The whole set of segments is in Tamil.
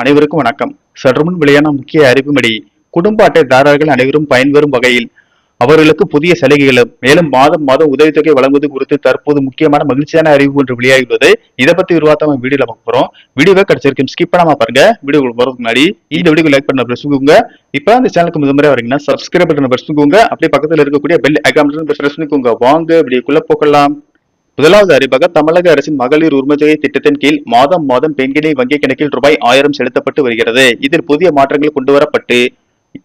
அனைவருக்கும் வணக்கம். சற்றுமுன் வெளியான முக்கிய அறிவிப்படி குடும்ப அட்டைதாரர்கள் அனைவரும் பயன்பெறும் வகையில் அவர்களுக்கு புதிய சலுகைகளும் மேலும் மாதம் மாதம் உதவித்தொகை வழங்குவது குறித்து தற்போது முக்கியமான மகிழ்ச்சியான அறிவிப்பு ஒன்று வெளியாகியுள்ளது. இதை பத்தி விரிவாக வீடியோல பார்க்க போறோம். வீடியோவை கிடைச்சிருக்கும் ஸ்கிப் பண்ணாம பாருங்க. வீடியோ போறதுக்கு முன்னாடி இந்த வீடியோ லைக் பண்ண பிரசுங்க. இப்ப அந்த சேனலுக்கு முதல் முறை வரீங்கன்னா சப்ஸ்கிரைப் பட்டனை பிரசுங்க. அப்படியே பக்கத்தில் இருக்கக்கூடிய பெல் ஐகான் பிரஸ் பண்ணிக்கோங்க. வாங்க வீடியோக்குள்ள போகலாம். முதலாவது அறிவாக தமிழக அரசின் மகளிர் உரிமைத்தொகை திட்டத்தின் கீழ் மாதம் மாதம் பெண்களின் வங்கி கணக்கில் ரூபாய் 1000 செலுத்தப்பட்டு வருகிறது. இதில் புதிய மாற்றங்கள் கொண்டுவரப்பட்டு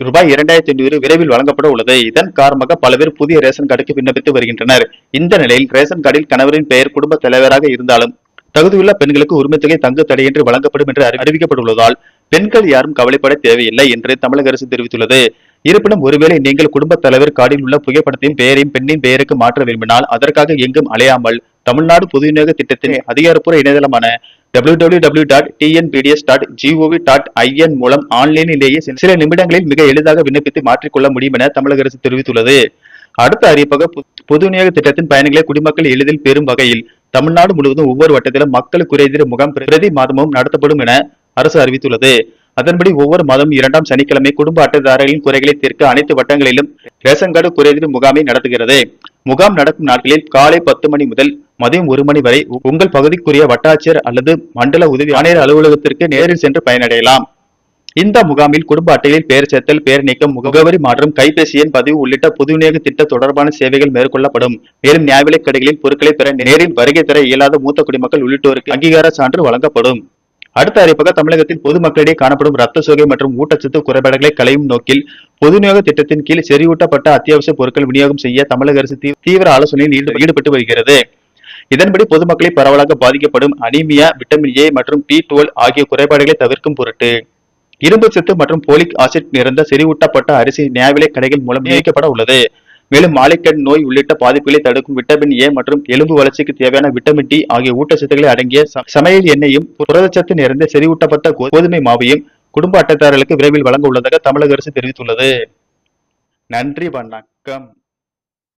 ரூபாய் 2500 விரைவில் வழங்கப்பட உள்ளது. இதன் காரணமாக பல பேர் புதிய ரேஷன் கார்டுக்கு விண்ணப்பித்து வருகின்றனர். இந்த நிலையில் ரேஷன் கார்டில் கணவரின் பெயர் குடும்ப தலைவராக இருந்தாலும் தகுதியுள்ள பெண்களுக்கு உரிமைத்தொகை தங்கு தடையின்றி வழங்கப்படும் என்று அறிவிக்கப்பட்டுள்ளதால் பெண்கள் யாரும் கவலைப்பட தேவையில்லை என்று தமிழக அரசு தெரிவித்துள்ளது. இருப்பினும் ஒருவேளை நீங்கள் குடும்பத் தலைவர் கார்டில் உள்ள புகைப்படத்தையும் பெயரையும் பெண்ணின் பெயருக்கு மாற்ற விரும்பினால் அதற்காக எங்கும் அலையாமல் தமிழ்நாடு பொது விநியோக திட்டத்தின் அதிகாரப்பூர்வ இணையதளமான www.tnpds.gov.in மூலம் ஆன்லைனிலேயே சில நிமிடங்களில் மிக எளிதாக விண்ணப்பித்து மாற்றிக்கொள்ள முடியும் என தமிழக அரசு தெரிவித்துள்ளது. அடுத்த அறிவிப்பாக பொது விநியோக திட்டத்தின் பயன்களை குடிமக்கள் எளிதில் பெறும் வகையில் தமிழ்நாடு முழுவதும் ஒவ்வொரு வட்டத்திலும் மக்கள் குறைதீர் முகாம் பிரதி மாதமும் நடத்தப்படும் என அரசு அறிவித்துள்ளது. அதன்படி ஒவ்வொரு மாதம் 2ஆம் சனிக்கிழமை குடும்ப அட்டைதாரர்களின் குறைகளை தீர்க்க அனைத்து வட்டங்களிலும் ரேஷன் கார்டு குறைதீர் முகாமை நடத்துகிறது. முகாம் நடக்கும் நாட்களில் காலை 10 மணி முதல் மதியம் 1 மணி வரை உங்கள் பகுதிக்குரிய வட்டாட்சியர் அல்லது மண்டல உதவி ஆணையர் அலுவலகத்திற்கு நேரில் சென்று பயனடையலாம். இந்த முகாமில் குடும்ப அட்டையில் பெயர் சேர்த்தல், பெயர் நீக்கம், முகவரி மாற்றம், கைபேசி எண் பதிவு உள்ளிட்ட பொது விநியோக திட்ட தொடர்பான சேவைகள் மேற்கொள்ளப்படும். மேலும் நியாய விலைக் கடைகளில் பொருட்களை பெற நேரில் வருகை தர இயலாத மூத்த குடிமக்கள் உள்ளிட்டோருக்கு அங்கீகார சான்று வழங்கப்படும். அடுத்த அறிவிப்பாக தமிழகத்தில் பொதுமக்களிடையே காணப்படும் ரத்த சோகை மற்றும் ஊட்டச்சத்து குறைபாடுகளை களையும் நோக்கில் பொது விநியோக திட்டத்தின் கீழ் செறிவூட்டப்பட்ட அத்தியாவசிய பொருட்கள் விநியோகம் செய்ய தமிழக அரசு தீவிர ஆலோசனையில் ஈடுபட்டு வருகிறது. இதன்படி பொதுமக்களை பரவலாக பாதிக்கப்படும் அனீமியா, விட்டமின் ஏ மற்றும் B12 ஆகிய குறைபாடுகளை தவிர்க்கும் பொருட்டு இரும்பு சத்து மற்றும் போலிக் ஆசிட் நிறைந்த செறிவூட்டப்பட்ட அரிசி நியாய விலைக் கடைகள் மூலம் விநியோகிக்கப்பட உள்ளது. மேலும் மாலைக்கண் நோய் உள்ளிட்ட பாதிப்புகளை தடுக்கும் விட்டமின் ஏ மற்றும் எலும்பு வளர்ச்சிக்கு தேவையான விட்டமின் டி ஆகிய ஊட்டச்சத்துக்களை அடங்கிய சமையல் எண்ணெயும் புரதச்சத்து நிறைந்த செறிவூட்டப்பட்ட கோதுமை மாவையும் குடும்ப அட்டைதாரர்களுக்கு விரைவில் வழங்க உள்ளதாக தமிழக அரசு தெரிவித்துள்ளது. நன்றி, வணக்கம்.